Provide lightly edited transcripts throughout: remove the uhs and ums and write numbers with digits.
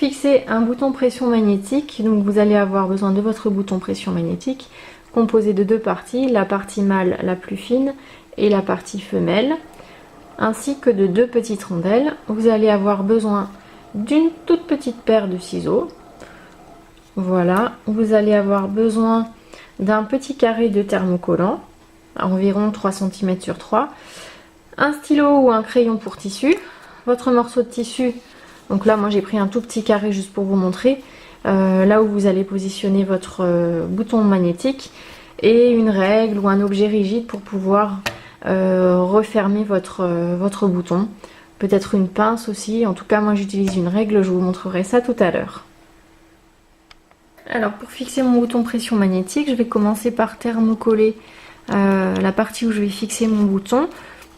fixer un bouton pression magnétique, donc vous allez avoir besoin de votre bouton pression magnétique composé de deux parties, la partie mâle la plus fine et la partie femelle, ainsi que de deux petites rondelles. Vous allez avoir besoin d'une toute petite paire de ciseaux. Voilà, vous allez avoir besoin d'un petit carré de thermocollant, à environ 3 cm sur 3, un stylo ou un crayon pour tissu, votre morceau de tissu, donc là moi j'ai pris un tout petit carré juste pour vous montrer, là où vous allez positionner votre bouton magnétique, et une règle ou un objet rigide pour pouvoir refermer votre bouton, peut-être une pince aussi. En tout cas moi j'utilise une règle, je vous montrerai ça tout à l'heure. Alors pour fixer mon bouton pression magnétique, je vais commencer par thermocoller la partie où je vais fixer mon bouton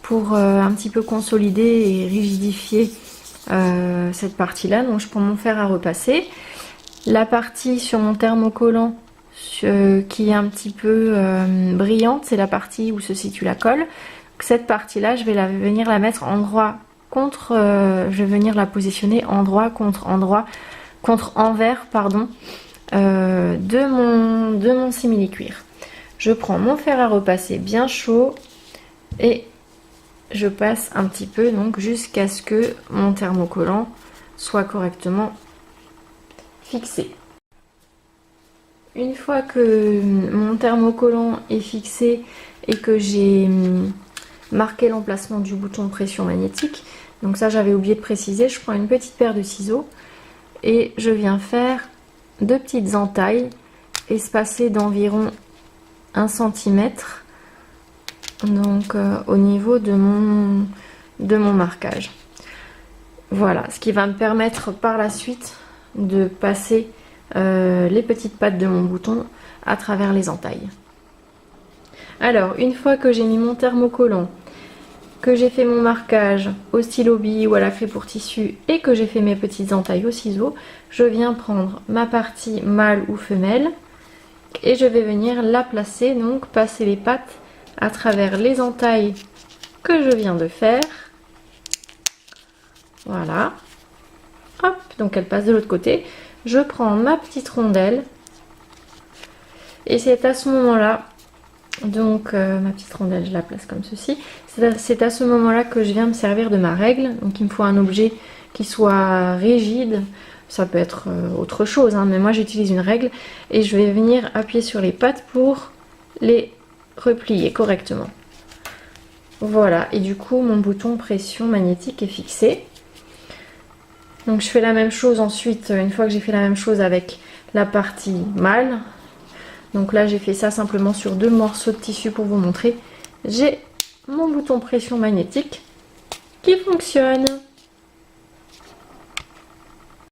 pour un petit peu consolider et rigidifier cette partie là. Donc je prends mon fer à repasser, la partie sur mon thermocollant qui est un petit peu brillante, c'est la partie où se situe la colle. Donc cette partie là je vais venir la mettre endroit contre, je vais venir la positionner endroit contre envers pardon, de mon simili-cuir. Je prends mon fer à repasser bien chaud et je passe un petit peu donc jusqu'à ce que mon thermocollant soit correctement fixé. Une fois que mon thermocollant est fixé et que j'ai marqué l'emplacement du bouton de pression magnétique, donc ça j'avais oublié de préciser, je prends une petite paire de ciseaux et je viens faire deux petites entailles espacées d'environ 1 cm, donc au niveau de mon marquage. Voilà, ce qui va me permettre par la suite de passer les petites pattes de mon bouton à travers les entailles. Alors une fois que j'ai mis mon thermocollant, que j'ai fait mon marquage au stylo bille ou à la clé pour tissu et que j'ai fait mes petites entailles au ciseau, je viens prendre ma partie mâle ou femelle et je vais venir la placer, donc passer les pattes à travers les entailles que je viens de faire. Voilà, hop, donc elle passe de l'autre côté. Je prends ma petite rondelle et c'est à ce moment là, donc ma petite rondelle je la place comme ceci, c'est à ce moment là que je viens me servir de ma règle. Donc il me faut un objet qui soit rigide, ça peut être autre chose hein, mais moi j'utilise une règle et je vais venir appuyer sur les pattes pour les replier correctement. Voilà, et du coup mon bouton pression magnétique est fixé. Donc je fais la même chose ensuite, une fois que j'ai fait la même chose avec la partie mâle. Donc là j'ai fait ça simplement sur deux morceaux de tissu pour vous montrer. J'ai mon bouton pression magnétique qui fonctionne.